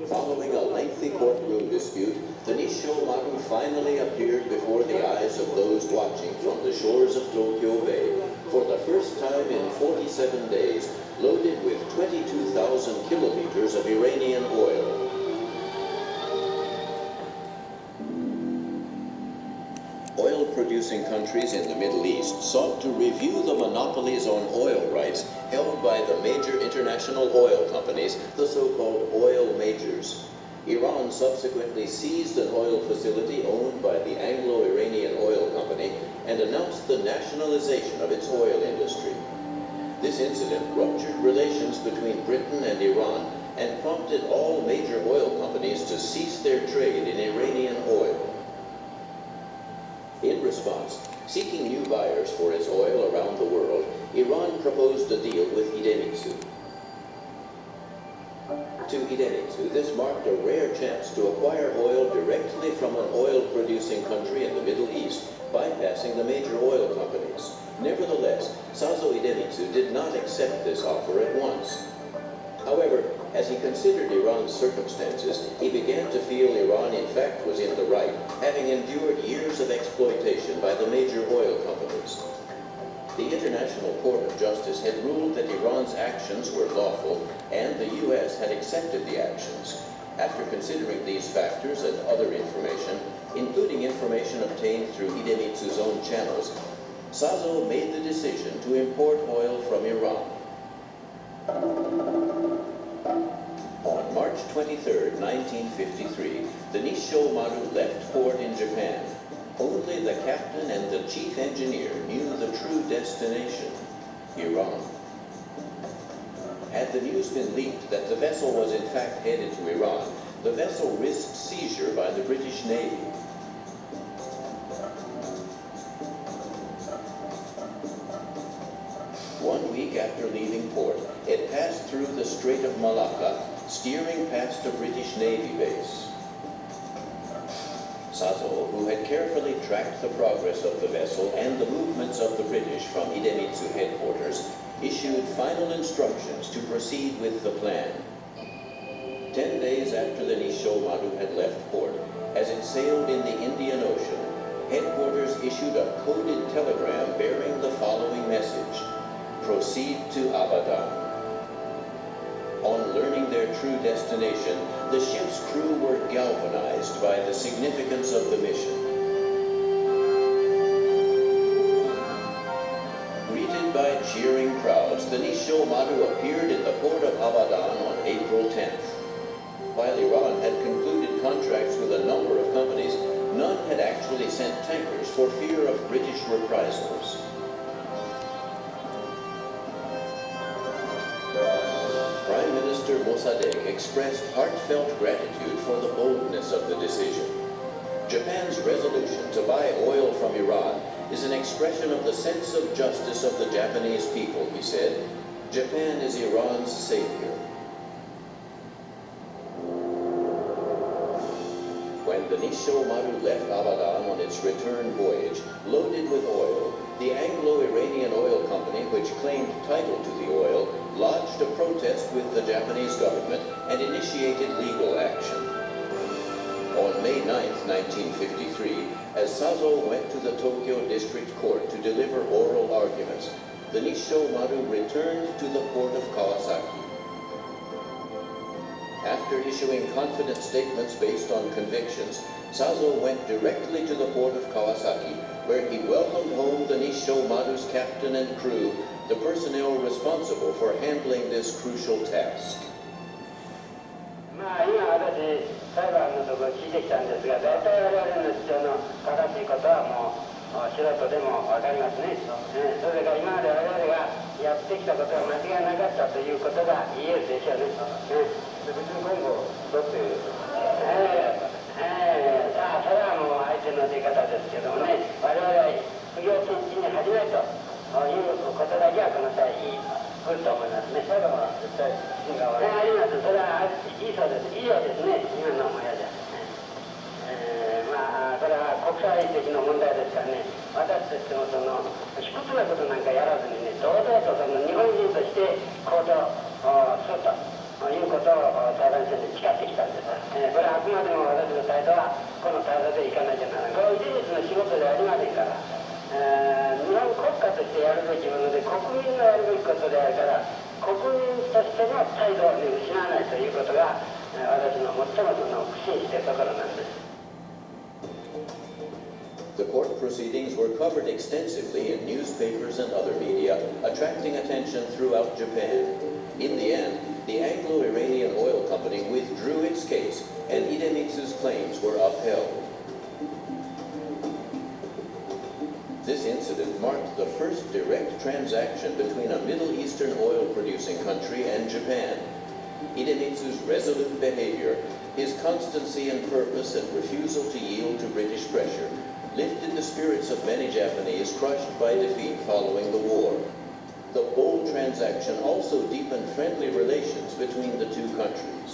Following a lengthy courtroom dispute, the Nisshomaru finally appeared before the eyes of those watching from the shores of Tokyo Bay for the first time in 47 days, loaded with 22,000 kilometers of Iranian oil. Oil-producing countries in the Middle East sought to review the monopolies on oil rights held by the major international oil companies, the so-called oil majors. Iran subsequently seized an oil facility owned by the Anglo-Iranian Oil Company and announced the nationalization of its oil industry. This incident ruptured relations between Britain and Iran and prompted all major oil companies to cease their trade in Iranian oil. In response, seeking new buyers for its oil around the world, Iran proposed a deal with Idemitsu. To Idemitsu, this marked a rare chance to acquire oil directly from an oil-producing country in the Middle East, bypassing the major oil companies. Nevertheless, Sazo Idemitsu did not accept this offer at once. However, as he considered Iran's circumstances, he began to feel Iran in fact was in the right, having endured years of exploitation by the major oil companies. The International Court of Justice had ruled that Iran's actions were lawful, and the U.S. had accepted the actions. After considering these factors and other information, including information obtained through Idemitsu's own channels, Sazo made the decision to import oil from Iran. On March 23, 1953, the Nisshomaru left port in Japan. Only the captain and the chief engineer knew the true destination, Iran. Had the news been leaked that the vessel was in fact headed to Iran, the vessel risked seizure by the British Navy. One week after leaving port, it passed through the Strait of Malacca, steering past a British Navy base. Sazo, who had carefully tracked the progress of the vessel and the movements of the British from Idemitsu headquarters, issued final instructions to proceed with the plan. 10 days after the Nisshomaru had left port, as it sailed in the Indian Ocean, headquarters issued a coded telegram bearing the following message: "Proceed to Abadan." On learning their true destination, the ship's crew were galvanized by the significance of the mission. Greeted by cheering crowds, the Nisshomaru appeared in the port of Abadan on April 10th. While Iran had concluded contracts with a number of companies, none had actually sent tankers for fear of British reprisals. Prime Minister Mossadegh expressed heartfelt gratitude for the boldness of the decision. Japan's resolution to buy oil from Iran is an expression of the sense of justice of the Japanese people, he said. Japan is Iran's savior. When the Nisshomaru left Abadan on its return voyage, loaded with oil, the Anglo-Iranian Oil Company, which claimed title to the oil, lodged a protest with the Japanese government and initiated legal action. On May 9, 1953, as Sazo went to the Tokyo District Court to deliver oral arguments, the Nisshomaru returned to the port of Kawasaki. After issuing confident statements based on convictions, Sazo went directly to the port of Kawasaki, where he welcomed home the Nisshomaru's captain and crew, the personnel responsible for handling this crucial task. 今私裁判のところ聞いてきたんですが、大体我々の主張の正しいことはもう素人でも分かりますね。それから今まで我々がやってきたことは間違いなかったということが言えるでしょうね。別に今後どうってそれはもう相手の出方ですけどもね、我々は不行禁止に始めるということだけはこの際言い来ると思いますね。裁判は絶対真が悪い。あります。それはいいそうです。以上ですね。今のもやじゃ。これは国際的な問題ですからね。私たちもその卑屈なことなんかやらずにね、堂々とその日本人として行動するということを裁判所に誓ってきたんです。これはあくまでも私の態度はこの態度でいかなきゃならない。これは一日の仕事でありませんから、日本国家としてやるべきもので国民のやるべきことであるから、国民としての態度を失わないということが私の最も苦心しているところなんです。The court proceedings were covered extensively in newspapers and other media, attracting attention throughout Japan. In the end, the Anglo-Iranian Oil Company withdrew its case, and Idemitsu's claims were upheld. This incident marked the first direct transaction between a Middle Eastern oil-producing country and Japan. Idemitsu's resolute behavior, his constancy in purpose and refusal to yield to British pressure, lifted the spirits of many Japanese crushed by defeat following the war. The bold transaction also deepened friendly relations between the two countries.